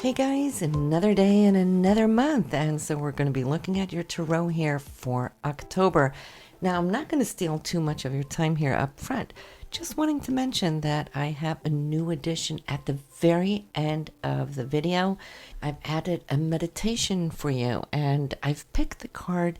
Hey guys, another day and another month, and so we're going to be looking at your tarot here for October. Now, I'm not going to steal too much of your time here up front, just wanting to mention that I have a new addition at the very end of the video. I've added a meditation for you, and I've picked the card,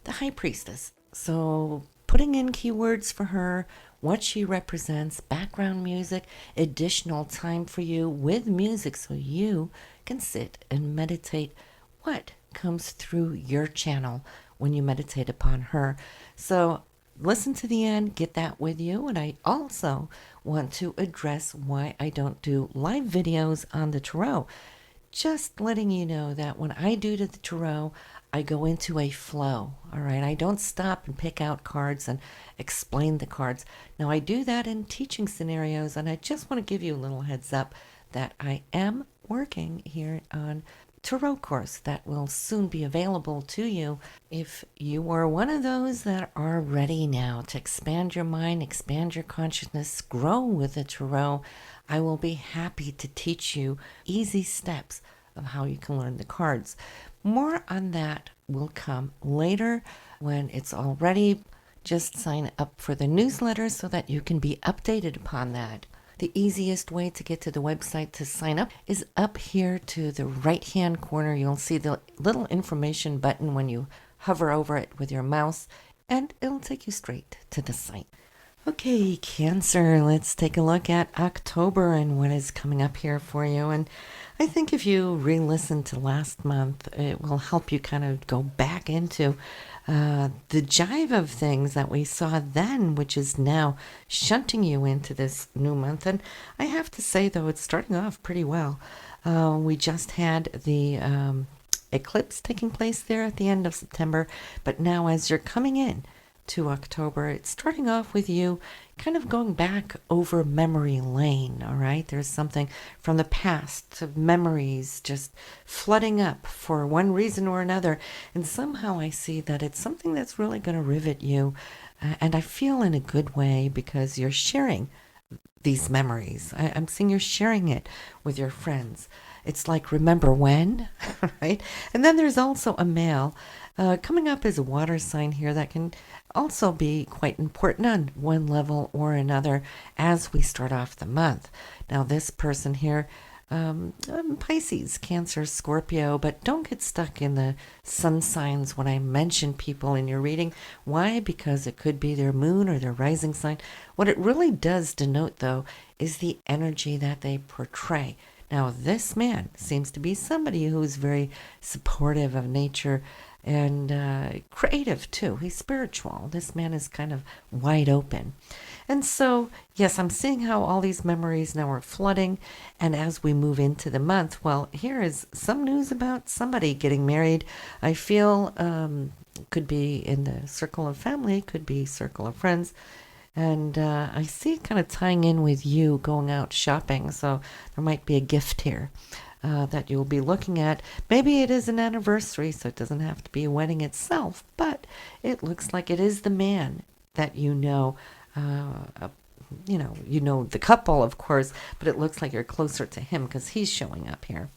the High Priestess. So putting in keywords for her, what she represents, background music, additional time for you with music so you can sit and meditate what comes through your channel when you meditate upon her. So listen to the end, get that with you. And I also want to address why I don't do live videos on the tarot. Just letting you know that when I do the tarot, I go into a flow, all right? I don't stop and pick out cards and explain the cards. Now, I do that in teaching scenarios, and I just want to give you a little heads up that I am working here on tarot course that will soon be available to you. If you are one of those that are ready now to expand your mind, expand your consciousness, grow with the tarot, I will be happy to teach you easy steps of how you can learn the cards. More on that will come later when it's all ready. Just sign up for the newsletter so that you can be updated upon that. The easiest way to get to the website to sign up is up here to the right-hand corner. You'll see the little information button when you hover over it with your mouse, and it'll take you straight to the site. Okay, Cancer, let's take a look at October and what is coming up here for you. And I think if you re-listen to last month, it will help you kind of go back into the jive of things that we saw then, which is now shunting you into this new month. And I have to say, though, it's starting off pretty well. We just had the eclipse taking place there at the end of September, but now as you're coming in to October, it's starting off with you kind of going back over memory lane, all right? There's something from the past, of memories just flooding up for one reason or another, and somehow I see that it's something that's really going to rivet you, and I feel in a good way because you're sharing these memories. I'm seeing you're sharing it with your friends. It's like, remember when, right? And then there's also a male coming up as a water sign here that can also be quite important on one level or another as we start off the month. Now, this person here, Pisces, Cancer, Scorpio, but don't get stuck in the sun signs when I mention people in your reading. Why? Because it could be their moon or their rising sign. What it really does denote, though, is the energy that they portray. Now, this man seems to be somebody who's very supportive of nature and creative, too. He's spiritual. This man is kind of wide open. And so, yes, I'm seeing how all these memories now are flooding. And as we move into the month, well, here is some news about somebody getting married. I feel could be in the circle of family, could be circle of friends. And I see it kind of tying in with you going out shopping. So there might be a gift here that you'll be looking at. Maybe it is an anniversary, so it doesn't have to be a wedding itself. But it looks like it is the man that you know. You know the couple, of course, but it looks like you're closer to him because he's showing up here.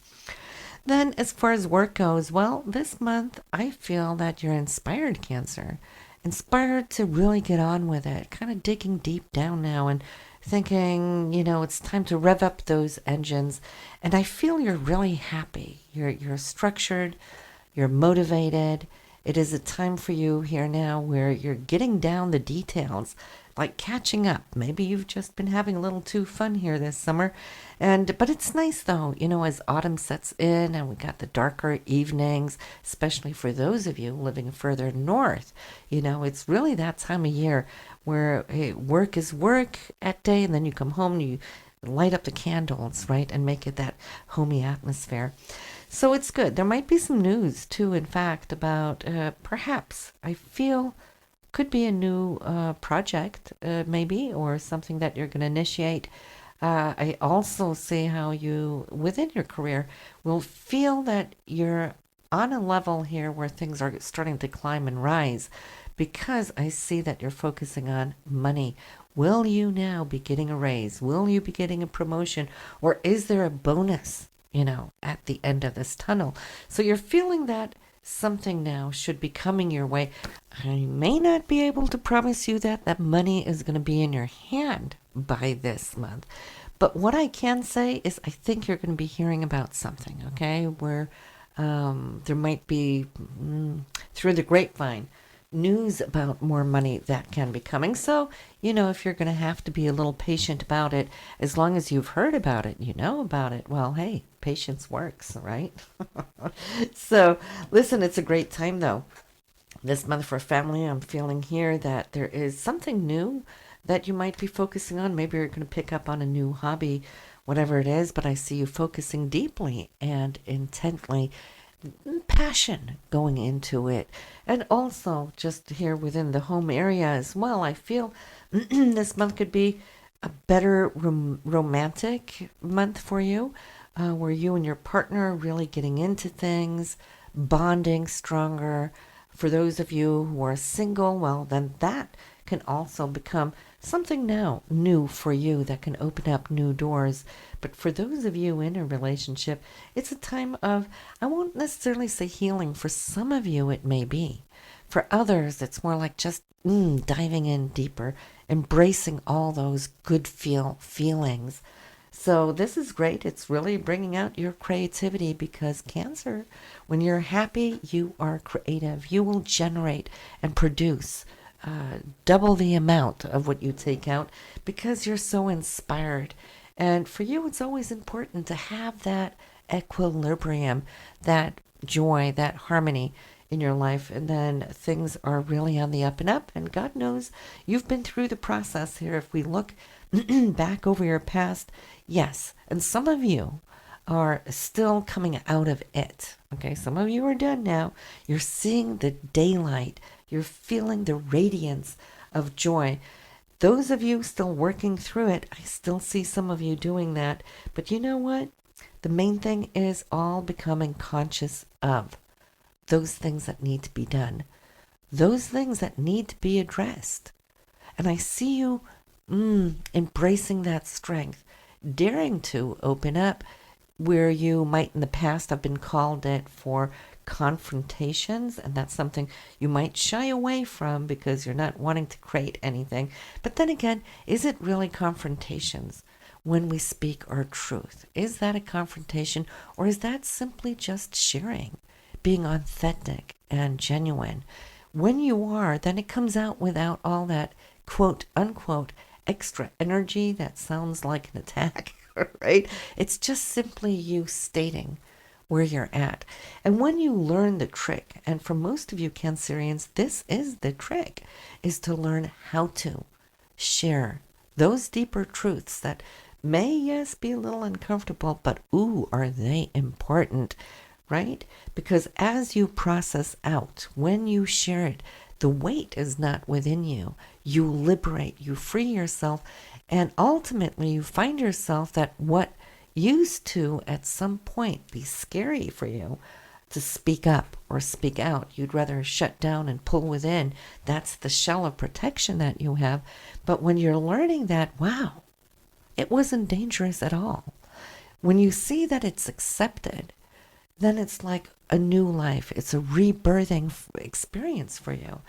Then as far as work goes, well, this month I feel that you're inspired, Cancer. Inspired to really get on with it, kind of digging deep down now and thinking, it's time to rev up those engines. And I feel you're really happy. You're structured, you're motivated. It is a time for you here now where you're getting down the details, like catching up. Maybe you've just been having a little too fun here this summer. But it's nice though, as autumn sets in and we got the darker evenings, especially for those of you living further north. It's really that time of year where work is work at day, and then you come home and you light up the candles, right, and make it that homey atmosphere. So it's good. There might be some news too, in fact, about perhaps, I feel, could be a new project, maybe, or something that you're going to initiate. I also see how you, within your career, will feel that you're on a level here where things are starting to climb and rise, because I see that you're focusing on money. Will you now be getting a raise? Will you be getting a promotion? Or is there a bonus at the end of this tunnel. So you're feeling that something now should be coming your way. I may not be able to promise you that money is going to be in your hand by this month. But what I can say is I think you're going to be hearing about something, okay, where there might be, through the grapevine, news about more money that can be coming. So, if you're going to have to be a little patient about it, as long as you've heard about it, you know about it, well, hey, patience works, right? So, listen, it's a great time, though. This month for family, I'm feeling here that there is something new that you might be focusing on. Maybe you're going to pick up on a new hobby, whatever it is, but I see you focusing deeply and intently, passion going into it. And also just here within the home area as well, I feel this month could be a better romantic month for you, where you and your partner are really getting into things, bonding stronger. For those of you who are single, well, then that can also become something now new for you that can open up new doors. But for those of you in a relationship, it's a time of, I won't necessarily say healing. For some of you, it may be. For others, it's more like just diving in deeper, embracing all those good feelings. So this is great. It's really bringing out your creativity, because Cancer, when you're happy, you are creative. You will generate and produce double the amount of what you take out, because you're so inspired. And for you, it's always important to have that equilibrium, that joy, that harmony in your life. And then things are really on the up and up. And God knows you've been through the process here. If we look back over your past, yes. And some of you are still coming out of it. Okay, some of you are done now. You're seeing the daylight. You're feeling the radiance of joy. Those of you still working through it, I still see some of you doing that. But you know what? The main thing is all becoming conscious of those things that need to be done, those things that need to be addressed. And I see you embracing that strength, daring to open up where you might in the past have been called it for confrontations, and that's something you might shy away from because you're not wanting to create anything. But then again, is it really confrontations when we speak our truth? Is that a confrontation, or is that simply just sharing, being authentic and genuine? When you are, then it comes out without all that quote unquote extra energy that sounds like an attack, right? It's just simply you stating where you're at. And when you learn the trick, and for most of you Cancerians, this is the trick, is to learn how to share those deeper truths that may, yes, be a little uncomfortable, but ooh, are they important, right? Because as you process out, when you share it, the weight is not within you. You liberate, you free yourself, and ultimately you find yourself that what used to at some point be scary for you to speak up or speak out, you'd rather shut down and pull within. That's the shell of protection that you have. But when you're learning that, wow, it wasn't dangerous at all. When you see that it's accepted, then it's like a new life. It's a rebirthing experience for you.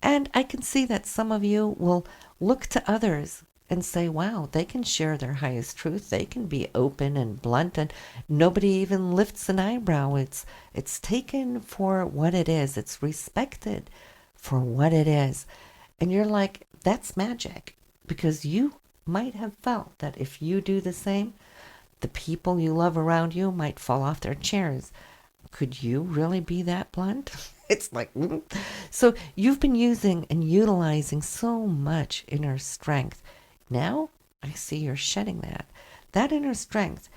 And I can see that some of you will look to others and say, wow, they can share their highest truth. They can be open and blunt, and nobody even lifts an eyebrow. It's taken for what it is. It's respected for what it is. And you're like, that's magic, because you might have felt that if you do the same, the people you love around you might fall off their chairs. Could you really be that blunt? It's like, So you've been using and utilizing so much inner strength. Now I see you're shedding that. That inner strength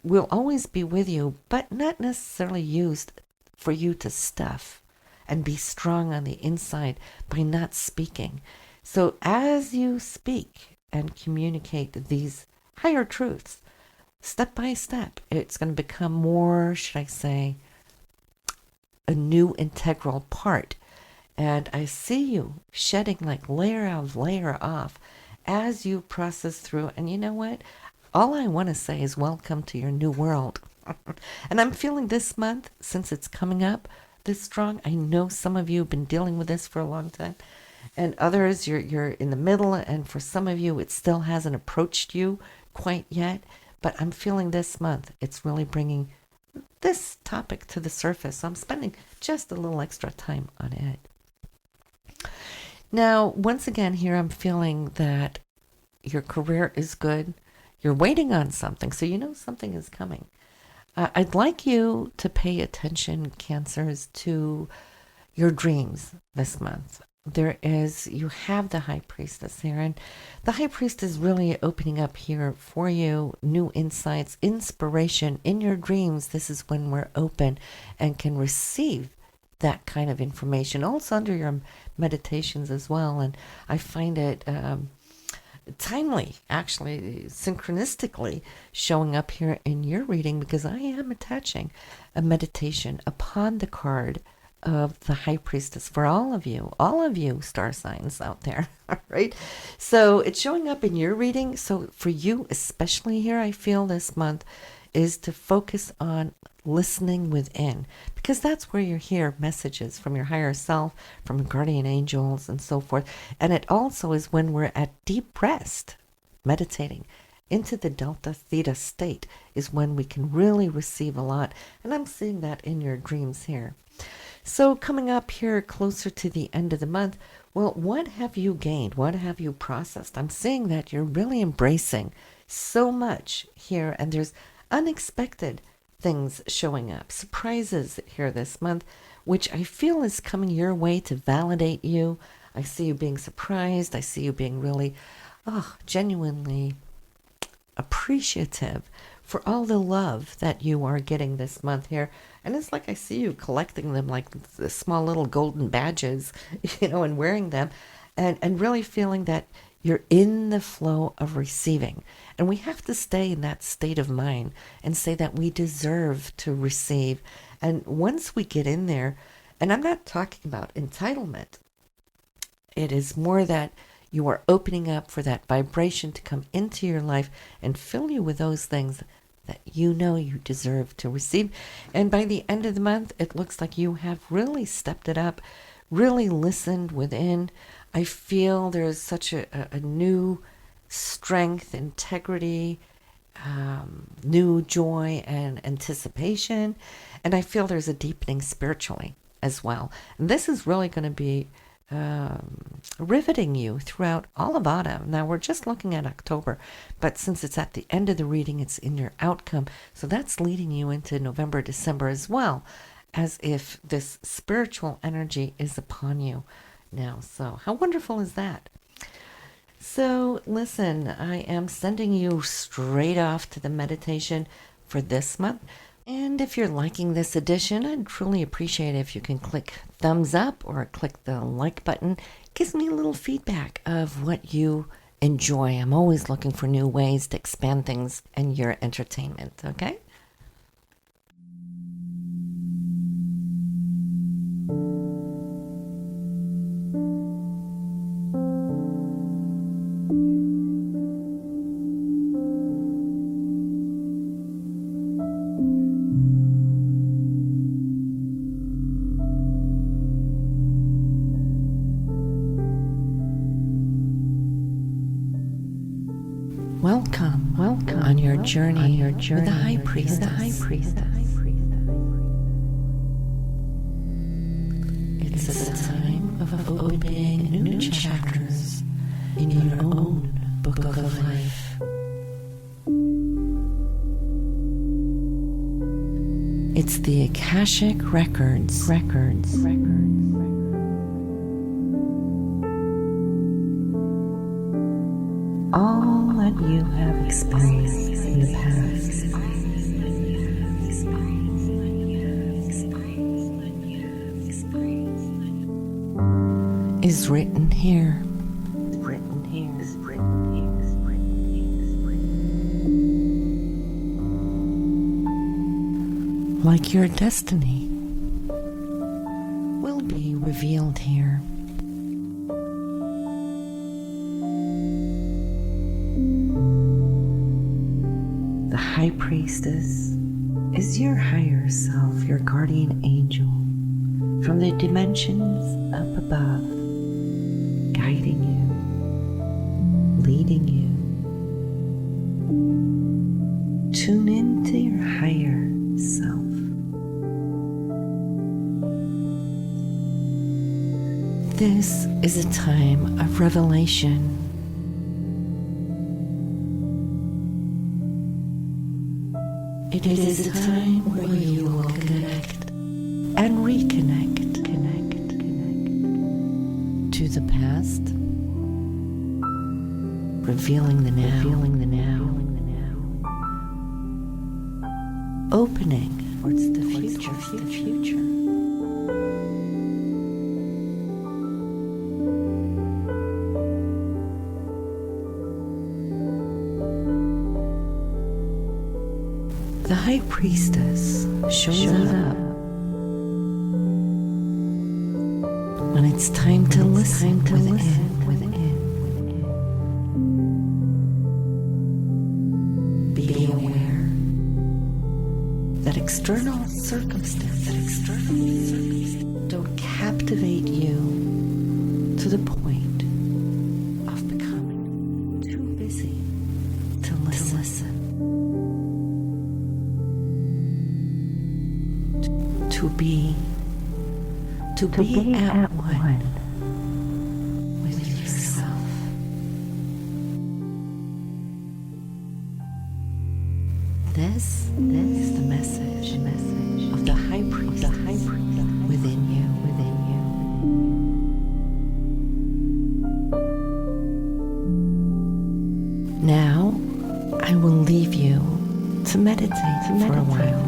will always be with you, but not necessarily used for you to stuff and be strong on the inside by not speaking. So as you speak and communicate these higher truths, step by step, it's going to become more, should I say, a new integral part. And I see you shedding like layer of layer off as you process through. And you know what? All I want to say is welcome to your new world. And I'm feeling this month, since it's coming up this strong, I know some of you have been dealing with this for a long time. And others, you're in the middle, and for some of you, it still hasn't approached you quite yet. But I'm feeling this month, it's really bringing this topic to the surface. So I'm spending just a little extra time on it. Now, once again, here I'm feeling that your career is good. You're waiting on something, so you know something is coming. I'd like you to pay attention, Cancers, to your dreams this month. You have the High Priestess here, and the High Priestess is really opening up here for you new insights, inspiration in your dreams. This is when we're open and can receive that kind of information, also under your meditations as well. And I find it timely, actually, synchronistically showing up here in your reading, because I am attaching a meditation upon the card of the High Priestess for all of you star signs out there. All right, so it's showing up in your reading. So for you especially here, I feel this month is to focus on listening within, because that's where you hear messages from your higher self, from guardian angels and so forth. And it also is when we're at deep rest, meditating into the delta theta state, is when we can really receive a lot. And I'm seeing that in your dreams here. So coming up here closer to the end of the month, well, what have you gained? What have you processed? I'm seeing that you're really embracing so much here, and there's unexpected things showing up, surprises here this month, which I feel is coming your way to validate you. I see you being surprised. I see you being really, genuinely appreciative for all the love that you are getting this month here. And it's like I see you collecting them like the small little golden badges, and wearing them, and really feeling that you're in the flow of receiving. And we have to stay in that state of mind and say that we deserve to receive. And once we get in there, and I'm not talking about entitlement, it is more that you are opening up for that vibration to come into your life and fill you with those things that you know you deserve to receive. And by the end of the month, it looks like you have really stepped it up, really listened within. I feel there's such a new strength, integrity, new joy and anticipation. And I feel there's a deepening spiritually as well. And this is really going to be riveting you throughout all of autumn. Now, we're just looking at October, but since it's at the end of the reading, it's in your outcome. So that's leading you into November, December as well, as if this spiritual energy is upon you now. So how wonderful is that? So listen, I am sending you straight off to the meditation for this month. And if you're liking this edition, I'd truly appreciate it if you can click thumbs up or click the like button. It gives me a little feedback of what you enjoy. I'm always looking for new ways to expand things and your entertainment, okay? Welcome on your journey with the High Priestess. It's a time of opening new chapters in your own book of life. It's the Akashic Records. All that you have experienced in the past is written here. Like your destiny will be revealed here. The High Priestess is your higher self, your guardian angel from the dimensions up above, guiding you, leading you. Tune into your higher self. This is a time of revelation. It is a time where you will connect and reconnect to the past, revealing the now, opening towards the future. The High Priestess shows up when it's time to listen within. Be aware that external circumstances don't captivate you to the point of becoming too busy to listen. To be at one with yourself. This is the message of the High Priestess within you. Now, I will leave you to meditate for a while.